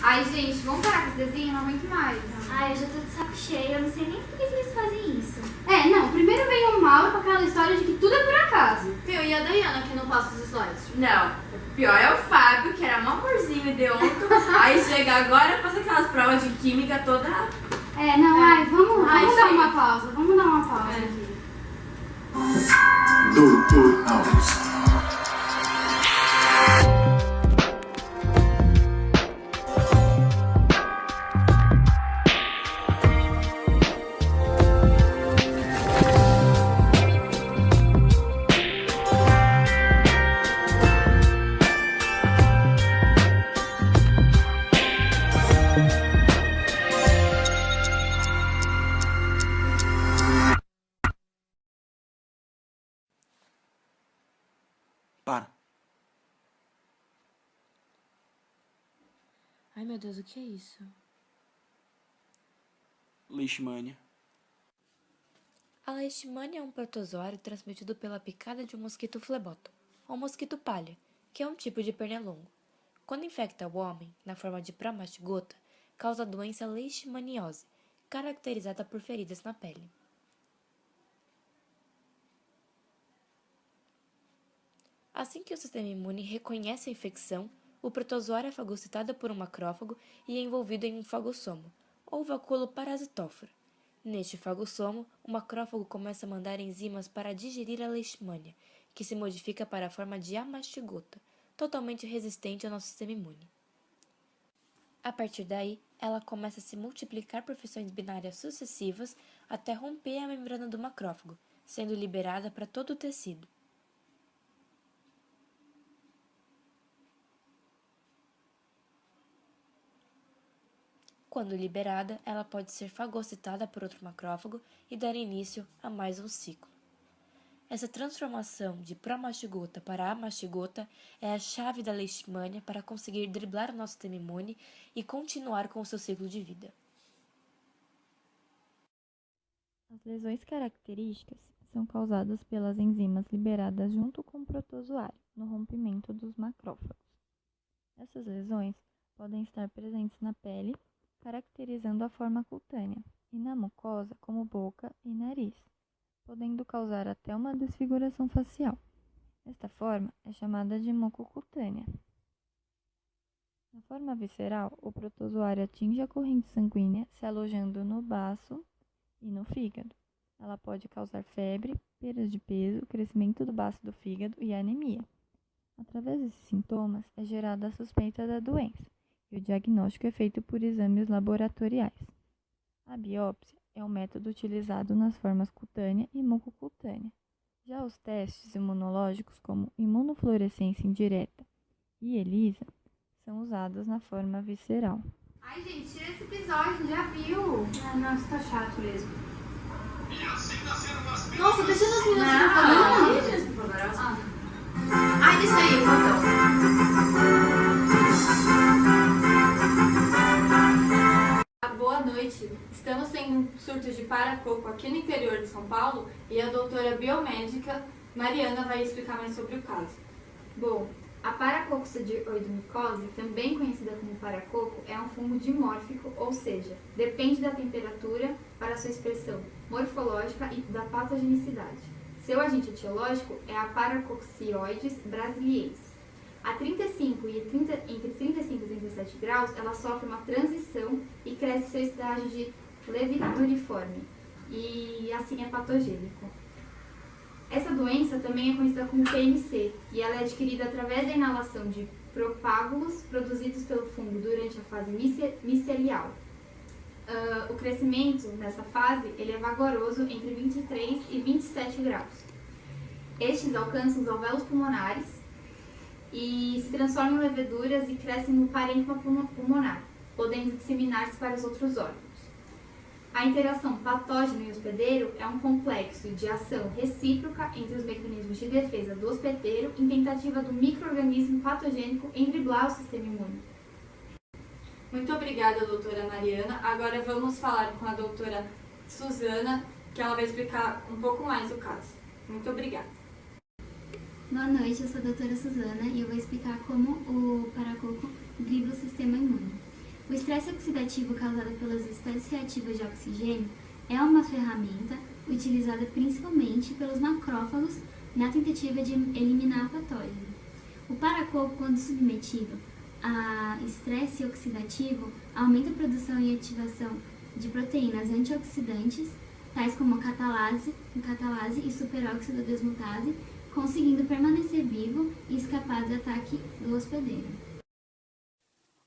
Ai, gente, vamos parar com esse desenho? Não aguento mais. Ai, eu já tô de saco cheio, eu não sei nem por que eles fazem isso. Não, primeiro vem o Mauro com aquela história de que tudo é por acaso. Meu, e a Dayana que não passa os slides? Não, o pior é o Fábio, que era um amorzinho e deu ontem. Aí chega agora, passa aquelas provas de química toda. Vamos dar uma pausa. Vamos dar uma pausa aqui. Doutor House. Para. Ai, meu Deus, o que é isso? Leishmania. A leishmania é um protozoário transmitido pela picada de um mosquito fleboto, ou mosquito palha, que é um tipo de pernilongo. Quando infecta o homem, na forma de promastigota, causa a doença leishmaniose, caracterizada por feridas na pele. Assim que o sistema imune reconhece a infecção, o protozoário é fagocitado por um macrófago e é envolvido em um fagossomo, ou vacúolo parasitóforo. Neste fagossomo, o macrófago começa a mandar enzimas para digerir a leishmania, que se modifica para a forma de amastigota, totalmente resistente ao nosso sistema imune. A partir daí, ela começa a se multiplicar por fissões binárias sucessivas até romper a membrana do macrófago, sendo liberada para todo o tecido. Quando liberada, ela pode ser fagocitada por outro macrófago e dar início a mais um ciclo. Essa transformação de promastigota para amastigota é a chave da leishmania para conseguir driblar o nosso sistema imune e continuar com o seu ciclo de vida. As lesões características são causadas pelas enzimas liberadas junto com o protozoário no rompimento dos macrófagos. Essas lesões podem estar presentes na pele, caracterizando a forma cutânea, e na mucosa, como boca e nariz, podendo causar até uma desfiguração facial. Esta forma é chamada de mucocutânea. Na forma visceral, o protozoário atinge a corrente sanguínea, se alojando no baço e no fígado. Ela pode causar febre, perda de peso, crescimento do baço do fígado e anemia. Através desses sintomas é gerada a suspeita da doença, e o diagnóstico é feito por exames laboratoriais. A biópsia é um método utilizado nas formas cutânea e mucocutânea. Já os testes imunológicos, como imunofluorescência indireta e ELISA, são usados na forma visceral. Ai, gente, tira esse episódio, já viu? Ah, nossa, tá chato mesmo. Nossa, deixa nos minutos Não. do programa. Ai, deixa aí, Boa noite. Estamos tendo um surto de paracoco aqui no interior de São Paulo e a doutora biomédica Mariana vai explicar mais sobre o caso. Bom, a paracoccidioidomicose, também conhecida como paracoco, é um fungo dimórfico, ou seja, depende da temperatura para sua expressão morfológica e da patogenicidade. Seu agente etiológico é a Paracoccioides brasiliensis. Entre 35 e 37 graus, ela sofre uma transição e cresce seu estágio de leviduriforme, e assim é patogênico. Essa doença também é conhecida como PMC, e ela é adquirida através da inalação de propágulos produzidos pelo fungo durante a fase micelial. O crescimento nessa fase ele é vagaroso entre 23 e 27 graus. Estes alcançam os alvéolos pulmonares e se transformam em leveduras e crescem no parênquima pulmonar, podendo disseminar-se para os outros órgãos. A interação patógeno e hospedeiro é um complexo de ação recíproca entre os mecanismos de defesa do hospedeiro em tentativa do micro-organismo patogênico em driblar o sistema imune. Muito obrigada, doutora Mariana. Agora vamos falar com a doutora Suzana, que ela vai explicar um pouco mais o caso. Muito obrigada. Boa noite, eu sou a doutora Suzana e eu vou explicar como o paracoco dribla o sistema imune. estresse oxidativo causado pelas espécies reativas de oxigênio é uma ferramenta utilizada principalmente pelos macrófagos na tentativa de eliminar o patógeno. O paracoco, quando submetido a estresse oxidativo, aumenta a produção e ativação de proteínas antioxidantes, tais como a catalase e superóxido desmutase, conseguindo permanecer vivo e escapar do ataque do hospedeiro.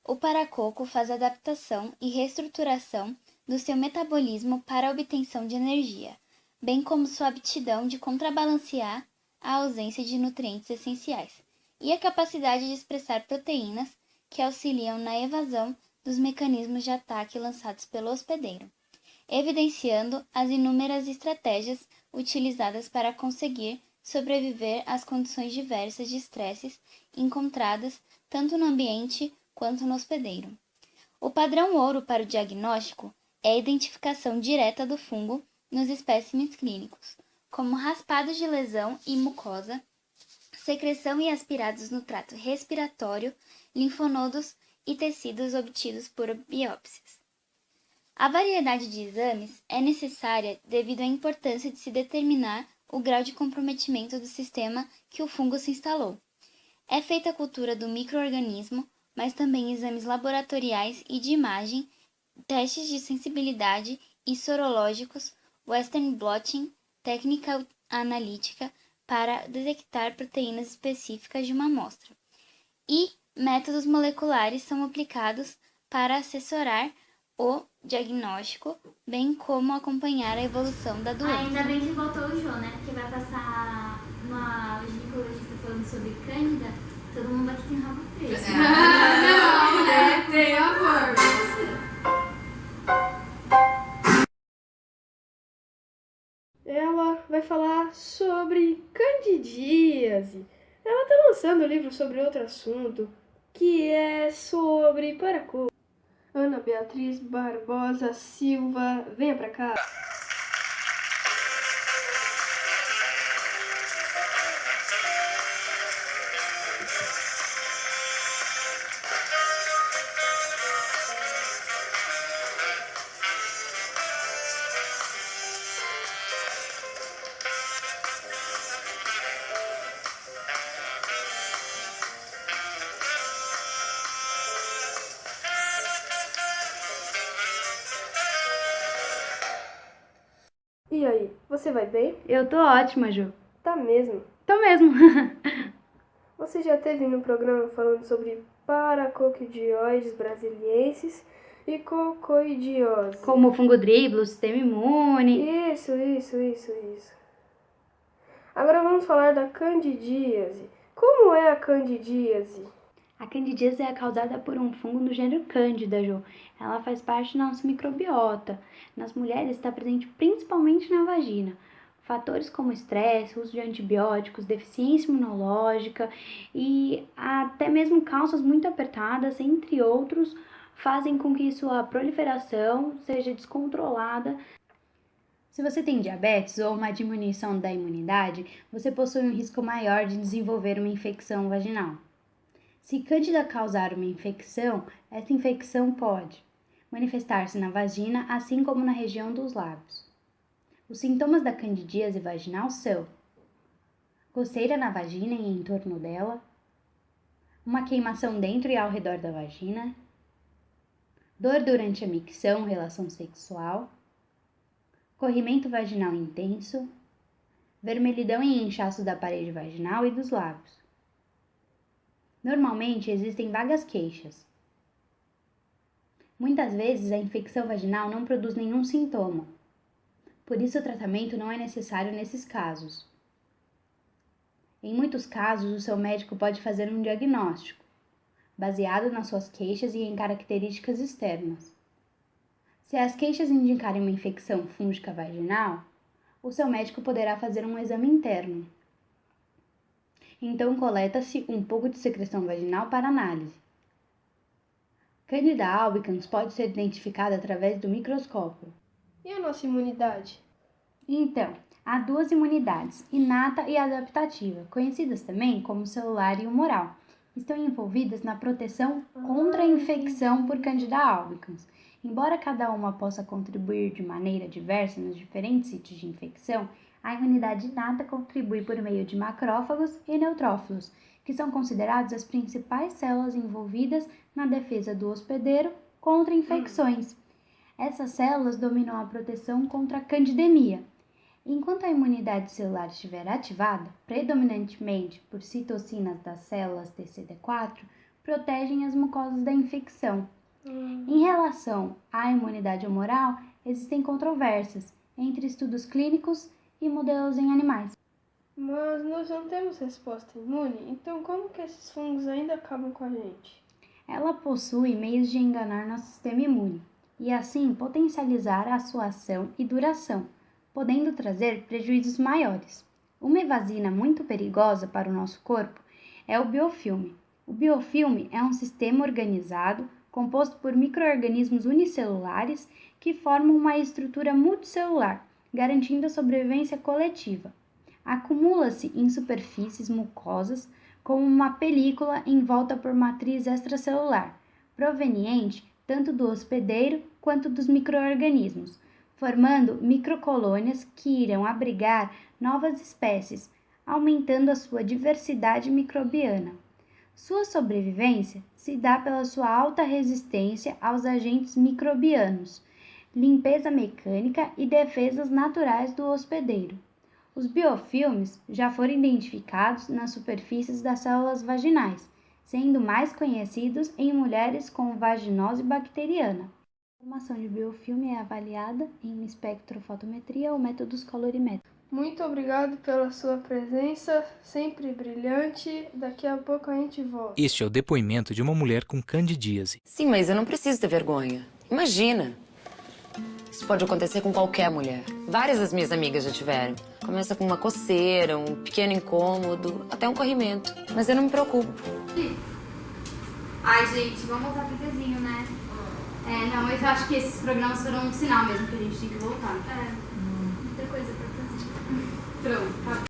O paracoco faz adaptação e reestruturação do seu metabolismo para a obtenção de energia, bem como sua aptidão de contrabalancear a ausência de nutrientes essenciais e a capacidade de expressar proteínas que auxiliam na evasão dos mecanismos de ataque lançados pelo hospedeiro, evidenciando as inúmeras estratégias utilizadas para conseguir sobreviver às condições diversas de estresses encontradas tanto no ambiente quanto no hospedeiro. O padrão ouro para o diagnóstico é a identificação direta do fungo nos espécimes clínicos, como raspados de lesão e mucosa, secreção e aspirados no trato respiratório, linfonodos e tecidos obtidos por biópsias. A variedade de exames é necessária devido à importância de se determinar o grau de comprometimento do sistema que o fungo se instalou. É feita a cultura do micro-organismo, mas também exames laboratoriais e de imagem, testes de sensibilidade e sorológicos, Western blotting, técnica analítica para detectar proteínas específicas de uma amostra. E métodos moleculares são aplicados para assessorar o diagnóstico, bem como acompanhar a evolução da doença. Ainda bem que voltou o João, né? Porque vai passar uma ginecologista falando sobre Cândida, todo mundo aqui tem rabo preso. Tem amor. Ela vai falar sobre candidíase. Ela está lançando um livro sobre outro assunto, que é sobre paracoco. Ana Beatriz Barbosa Silva, venha pra cá. E aí, você vai bem? Eu tô ótima, Ju. Tá mesmo. Tô mesmo. Você já esteve no programa falando sobre paracoccidioides brasiliensis e cocoidiose. Como o fungo driblo, o sistema imune. Isso. Agora vamos falar da candidíase. Como é a candidíase? A candidíase é causada por um fungo do gênero Cândida, Ju. Ela faz parte da nossa microbiota. Nas mulheres está presente principalmente na vagina. Fatores como estresse, uso de antibióticos, deficiência imunológica e até mesmo calças muito apertadas, entre outros, fazem com que sua proliferação seja descontrolada. Se você tem diabetes ou uma diminuição da imunidade, você possui um risco maior de desenvolver uma infecção vaginal. Se Cândida causar uma infecção, essa infecção pode manifestar-se na vagina, assim como na região dos lábios. Os sintomas da candidíase vaginal são coceira na vagina e em torno dela, uma queimação dentro e ao redor da vagina, dor durante a micção, relação sexual, corrimento vaginal intenso, vermelhidão e inchaço da parede vaginal e dos lábios. Normalmente existem vagas queixas. Muitas vezes a infecção vaginal não produz nenhum sintoma, por isso o tratamento não é necessário nesses casos. Em muitos casos, o seu médico pode fazer um diagnóstico, baseado nas suas queixas e em características externas. Se as queixas indicarem uma infecção fúngica vaginal, o seu médico poderá fazer um exame interno. Então, coleta-se um pouco de secreção vaginal para análise. Candida albicans pode ser identificada através do microscópio. E a nossa imunidade? Então, há duas imunidades, inata e adaptativa, conhecidas também como celular e humoral. estão envolvidas na proteção contra a infecção por Candida albicans. Embora cada uma possa contribuir de maneira diversa nos diferentes sítios de infecção, a imunidade inata contribui por meio de macrófagos e neutrófilos, que são considerados as principais células envolvidas na defesa do hospedeiro contra infecções. Essas células dominam a proteção contra a candidemia. Enquanto a imunidade celular estiver ativada, predominantemente por citocinas das células TCD4, protegem as mucosas da infecção. Em relação à imunidade humoral, existem controvérsias entre estudos clínicos e modelos em animais. Mas nós não temos resposta imune, então como que esses fungos ainda acabam com a gente? Ela possui meios de enganar nosso sistema imune e assim potencializar a sua ação e duração, podendo trazer prejuízos maiores. Uma evasina muito perigosa para o nosso corpo é o biofilme. O biofilme é um sistema organizado composto por micro-organismos unicelulares que formam uma estrutura multicelular, garantindo a sobrevivência coletiva. Acumula-se em superfícies mucosas como uma película envolta por matriz extracelular, proveniente tanto do hospedeiro quanto dos micro-organismos, formando microcolônias que irão abrigar novas espécies, aumentando a sua diversidade microbiana. Sua sobrevivência se dá pela sua alta resistência aos agentes microbianos, limpeza mecânica e defesas naturais do hospedeiro. Os biofilmes já foram identificados nas superfícies das células vaginais, sendo mais conhecidos em mulheres com vaginose bacteriana. A formação de biofilme é avaliada em espectrofotometria ou métodos colorimétricos. Muito obrigado pela sua presença, sempre brilhante. Daqui a pouco a gente volta. Este é o depoimento de uma mulher com candidíase. Sim, mas eu não preciso ter vergonha. Imagina! Isso pode acontecer com qualquer mulher. Várias das minhas amigas já tiveram. Começa com uma coceira, um pequeno incômodo, até um corrimento. Mas eu não me preocupo. Ai, gente, vamos voltar pro desenho, né? Não, eu acho que esses programas foram um sinal mesmo que a gente tem que voltar. Muita coisa pra fazer. Pronto, tá.